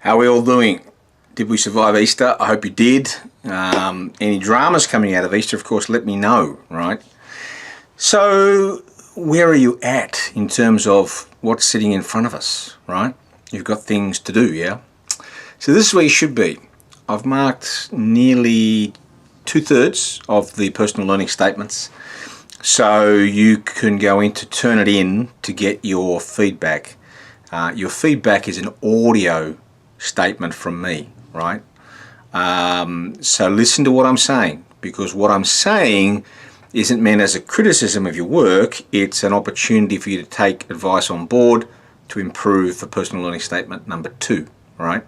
How are we all doing? Did we survive Easter? I hope you did. Any dramas coming out of Easter, of course, let me know, right? So, where are you at in terms of what's sitting in front of us, right? You've got things to do, yeah? So this is where you should be. I've marked nearly 2/3 of the personal learning statements, so you can go in to turn it in to get your feedback. Your feedback is an audio statement from me, right? So listen to what I'm saying, because what I'm saying isn't meant as a criticism of your work. It's an opportunity for you to take advice on board to improve the personal learning statement number 2, right?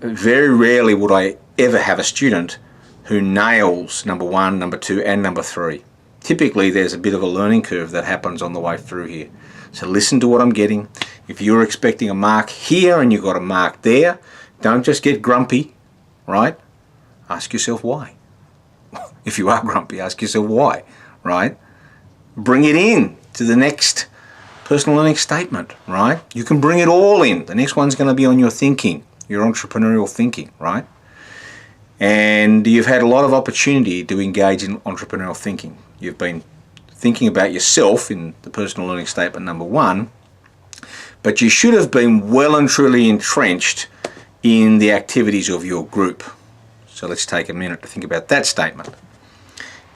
Very rarely would I ever have a student who nails number 1, number 2, and number 3. Typically there's a bit of a learning curve that happens on the way through here. So listen to what I'm getting. If you're expecting a mark here and you've got a mark there, don't just get grumpy, right? Ask yourself why. If you are grumpy, ask yourself why, right? Bring it in to the next personal learning statement, right? You can bring it all in. The next one's going to be on your thinking, your entrepreneurial thinking, right? And you've had a lot of opportunity to engage in entrepreneurial thinking. You've been thinking about yourself in the personal learning statement number 1, but you should have been well and truly entrenched in the activities of your group. So let's take a minute to think about that statement.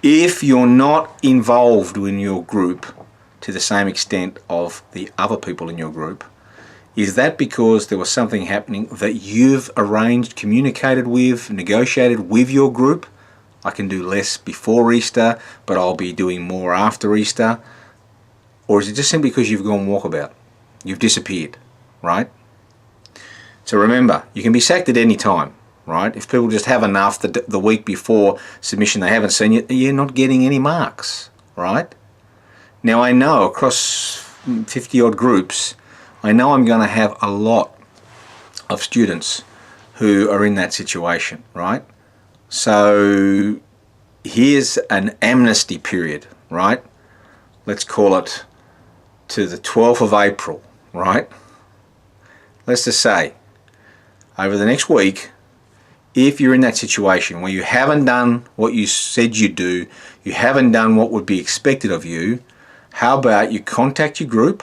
If you're not involved in your group to the same extent of the other people in your group, is that because there was something happening that you've arranged, communicated with, negotiated with your group? I can do less before Easter, but I'll be doing more after Easter. Or is it just simply because you've gone walkabout? You've disappeared, right? So remember, you can be sacked at any time, right? If people just have enough the week before submission, they haven't seen you, you're not getting any marks, right? Now I know across 50 odd groups, I know I'm going to have a lot of students who are in that situation, right? So here's an amnesty period, right? Let's call it to the 12th of April, right? Let's just say over the next week, if you're in that situation where you haven't done what you said you'd do, you haven't done what would be expected of you, how about you contact your group?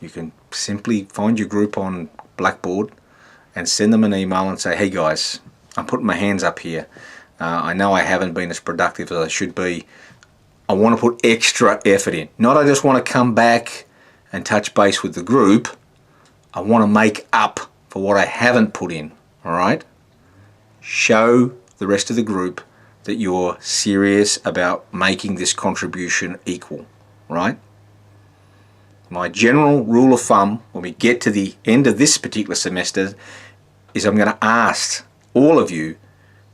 You can simply find your group on Blackboard and send them an email and say, hey guys, I'm putting my hands up here. I know I haven't been as productive as I should be. I want to put extra effort in. Not I just want to come back and touch base with the group. I want to make up for what I haven't put in, all right? Show the rest of the group that you're serious about making this contribution equal, right? My general rule of thumb when we get to the end of this particular semester is I'm going to ask all of you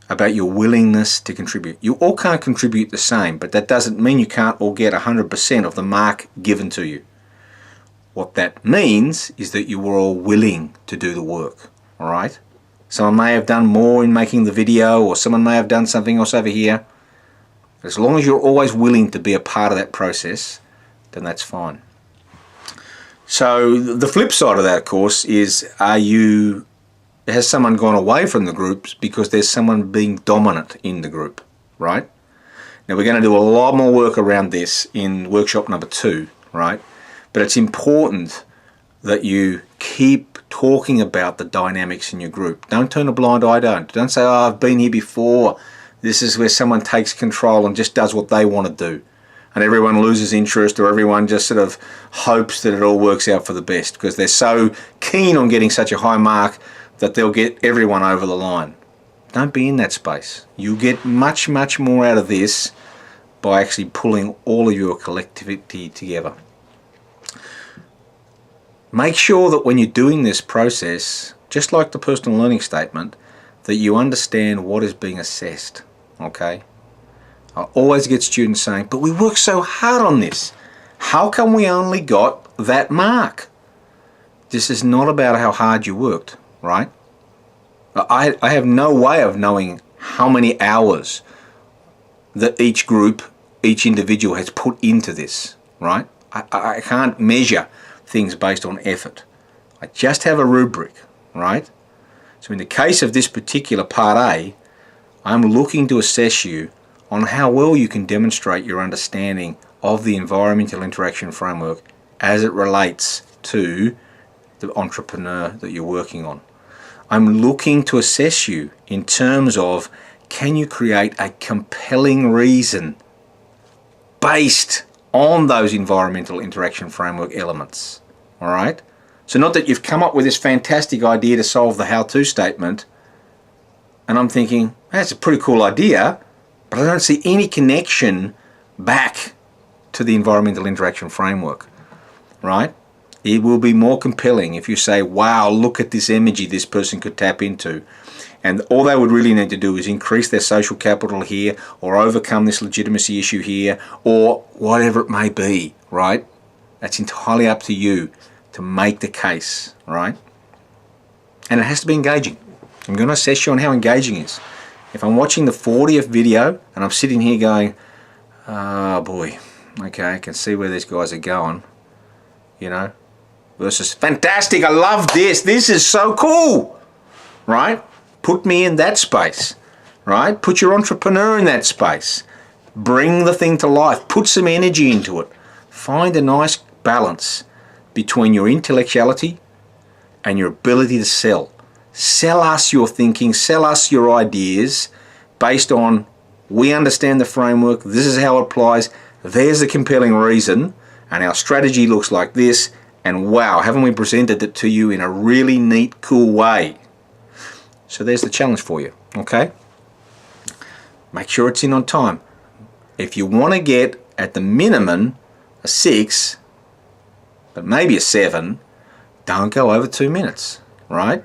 about your willingness to contribute. You all can't contribute the same, but that doesn't mean you can't all get 100% of the mark given to you. What that means is that you were all willing to do the work, all right? Someone may have done more in making the video, or someone may have done something else over here. As long as you're always willing to be a part of that process, then that's fine. So the flip side of that, of course, is has someone gone away from the groups because there's someone being dominant in the group, right? Now we're going to do a lot more work around this in workshop number 2, right? But it's important that you keep talking about the dynamics in your group. Don't turn a blind eye. Don't say, oh, I've been here before. This is where someone takes control and just does what they want to do. And everyone loses interest, or everyone just sort of hopes that it all works out for the best because they're so keen on getting such a high mark that they'll get everyone over the line. Don't be in that space. You'll get much, much more out of this by actually pulling all of your collectivity together. Make sure that when you're doing this process, just like the personal learning statement, that you understand what is being assessed, okay? I always get students saying, but we worked so hard on this. How come we only got that mark? This is not about how hard you worked, right? I have no way of knowing how many hours that each group, each individual has put into this, right? I can't measure things based on effort. I just have a rubric, right? So in the case of this particular Part A, I'm looking to assess you on how well you can demonstrate your understanding of the environmental interaction framework as it relates to the entrepreneur that you're working on. I'm looking to assess you in terms of, can you create a compelling reason based on those environmental interaction framework elements? All right? So not that you've come up with this fantastic idea to solve the how-to statement, and I'm thinking, that's a pretty cool idea, but I don't see any connection back to the environmental interaction framework, right? It will be more compelling if you say, wow, look at this energy this person could tap into. And all they would really need to do is increase their social capital here, or overcome this legitimacy issue here, or whatever it may be, right? That's entirely up to you to make the case, right? And it has to be engaging. I'm going to assess you on how engaging it is. If I'm watching the 40th video and I'm sitting here going, oh boy, okay, I can see where these guys are going, you know, versus fantastic, I love this is so cool, right? Put me in that space, right? Put your entrepreneur in that space. Bring the thing to life. Put some energy into it. Find a nice balance between your intellectuality and your ability to sell. Sell us your thinking, sell us your ideas based on, we understand the framework, this is how it applies, there's a compelling reason, and our strategy looks like this, and wow, haven't we presented it to you in a really neat, cool way? So there's the challenge for you, okay? Make sure it's in on time. If you want to get, at the minimum, a 6, but maybe a 7, don't go over 2 minutes, right?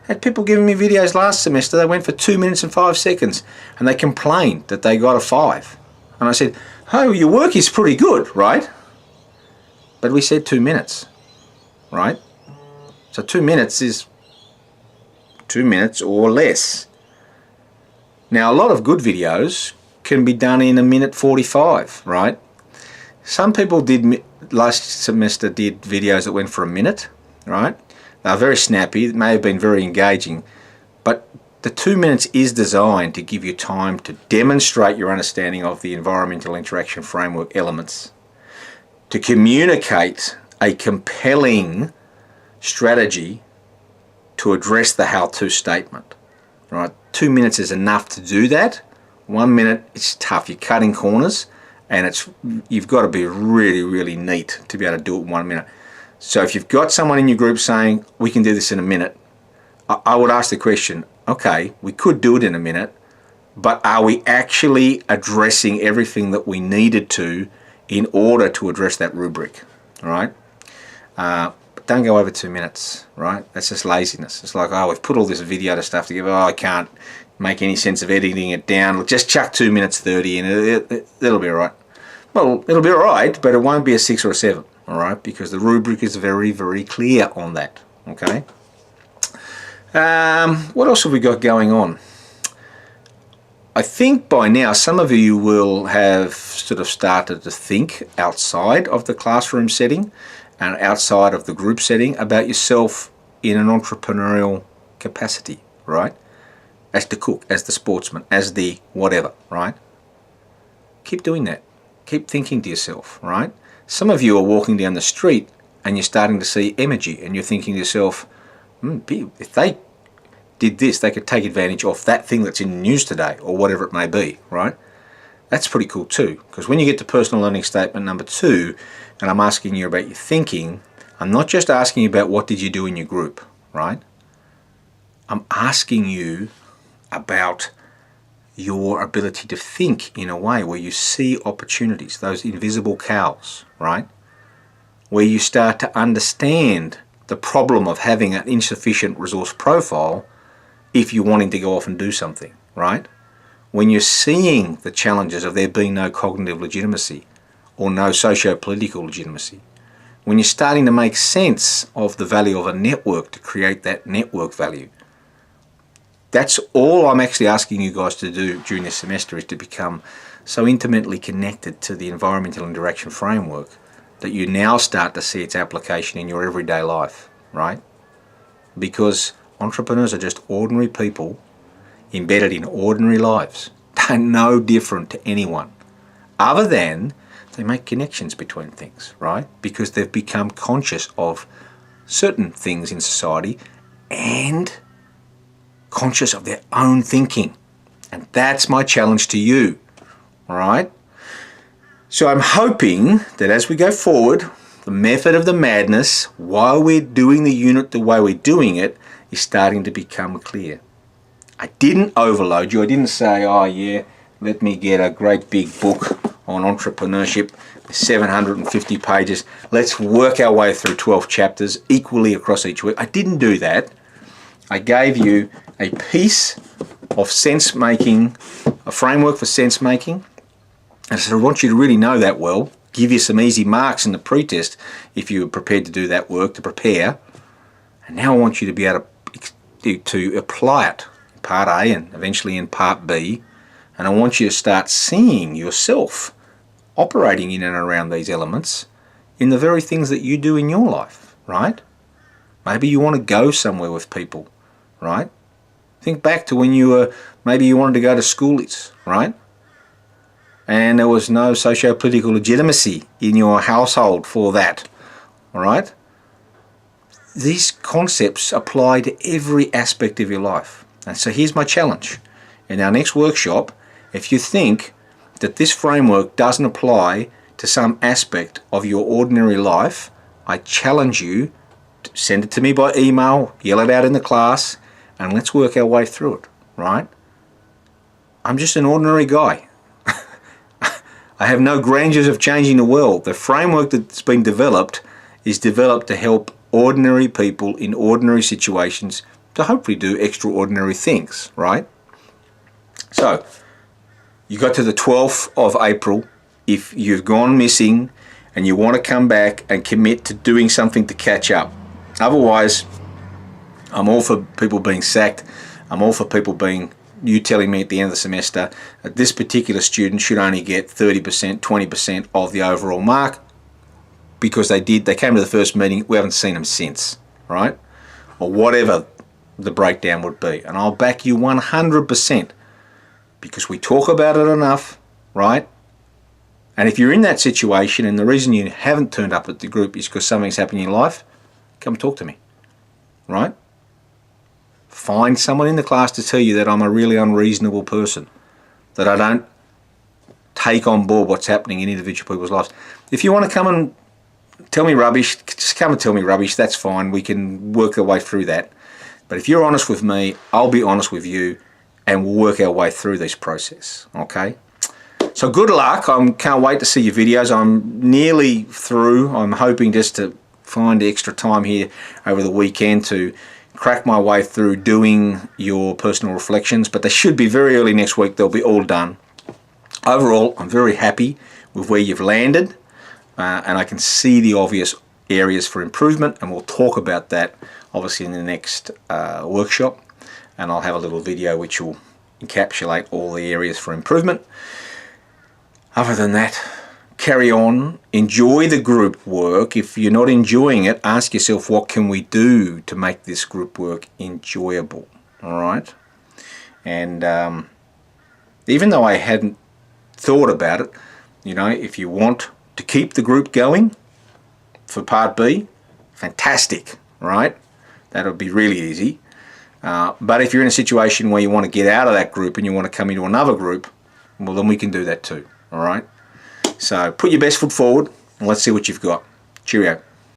I had people giving me videos last semester, they went for 2 minutes and 5 seconds, and they complained that they got a 5. And I said, oh, your work is pretty good, right? But we said 2 minutes, right? So 2 minutes is 2 minutes or less. Now, a lot of good videos can be done in 1:45, right? Some people last semester did videos that went for a minute, right? They were very snappy, it may have been very engaging, but the 2 minutes is designed to give you time to demonstrate your understanding of the environmental interaction framework elements, to communicate a compelling strategy to address the how-to statement, right? 2 minutes is enough to do that. 1 minute, it's tough. You're cutting corners, and you've got to be really, really neat to be able to do it in 1 minute. So if you've got someone in your group saying, we can do this in a minute, I would ask the question, okay, we could do it in a minute, but are we actually addressing everything that we needed to in order to address that rubric, all right? But don't go over 2 minutes, right? That's just laziness. It's like, oh, we've put all this video to stuff together. Oh, I can't make any sense of editing it down. Just chuck 2 minutes 30 and it'll be all right. Well, it'll be all right, but it won't be a 6 or a 7, all right? Because the rubric is very, very clear on that, okay? What else have we got going on? I think by now some of you will have sort of started to think outside of the classroom setting and outside of the group setting about yourself in an entrepreneurial capacity, right? As the cook, as the sportsman, as the whatever, right? Keep doing that. Keep thinking to yourself, right? Some of you are walking down the street and you're starting to see energy and you're thinking to yourself, if they did this, they could take advantage of that thing that's in the news today or whatever it may be, right? That's pretty cool too, because when you get to personal learning statement number 2 and I'm asking you about your thinking, I'm not just asking you about what did you do in your group, right? I'm asking you about your ability to think in a way where you see opportunities, those invisible cows, right? Where you start to understand the problem of having an insufficient resource profile if you're wanting to go off and do something, right? When you're seeing the challenges of there being no cognitive legitimacy or no socio-political legitimacy, when you're starting to make sense of the value of a network to create that network value, that's all I'm actually asking you guys to do during this semester, is to become so intimately connected to the environmental interaction framework that you now start to see its application in your everyday life, right? Because Entrepreneurs are just ordinary people embedded in ordinary lives. They're no different to anyone, other than they make connections between things, right? Because they've become conscious of certain things in society and conscious of their own thinking. And that's my challenge to you, all right? So I'm hoping that as we go forward, the method of the madness, while we're doing the unit the way we're doing it, is starting to become clear. I didn't overload you. I didn't say, oh yeah, let me get a great big book on entrepreneurship, 750 pages. Let's work our way through 12 chapters equally across each week. I didn't do that. I gave you a piece of sense making, a framework for sense making. And so I want you to really know that well, give you some easy marks in the pretest if you were prepared to do that work, to prepare. And now I want you to be able to apply it in part A and eventually in part B. And I want you to start seeing yourself operating in and around these elements in the very things that you do in your life, right? Maybe you want to go somewhere with people, right? Think back to when maybe you wanted to go to schoolies, right? And there was no socio-political legitimacy in your household for that, all right? These concepts apply to every aspect of your life. And so here's my challenge. In our next workshop, if you think that this framework doesn't apply to some aspect of your ordinary life, I challenge you to send it to me by email, yell it out in the class, and let's work our way through it, right? I'm just an ordinary guy. I have no grandeurs of changing the world. The framework that's been developed is developed to help ordinary people in ordinary situations to hopefully do extraordinary things, right? So, you got to the 12th of April. If you've gone missing and you want to come back and commit to doing something to catch up. Otherwise, I'm all for people being sacked. I'm all for people you telling me at the end of the semester that this particular student should only get 30%, 20% of the overall mark because they came to the first meeting, we haven't seen them since, right? Or whatever the breakdown would be. And I'll back you 100%. Because we talk about it enough, right? And if you're in that situation and the reason you haven't turned up at the group is because something's happened in your life, come talk to me, right? Find someone in the class to tell you that I'm a really unreasonable person, that I don't take on board what's happening in individual people's lives. If you want to come and tell me rubbish, just come and tell me rubbish, that's fine. We can work our way through that. But if you're honest with me, I'll be honest with you, and we'll work our way through this process, okay? So good luck. I can't wait to see your videos. I'm nearly through. I'm hoping just to find extra time here over the weekend to crack my way through doing your personal reflections, but they should be very early next week. They'll be all done. Overall, I'm very happy with where you've landed, and I can see the obvious areas for improvement, and we'll talk about that obviously in the next workshop. And I'll have a little video which will encapsulate all the areas for improvement. Other than that, carry on, enjoy the group work. If you're not enjoying it, ask yourself, what can we do to make this group work enjoyable, all right? And even though I hadn't thought about it, you know, if you want to keep the group going for part B, fantastic, right? That'll be really easy. But if you're in a situation where you want to get out of that group and you want to come into another group, well, then we can do that too, all right? So put your best foot forward and let's see what you've got. Cheerio.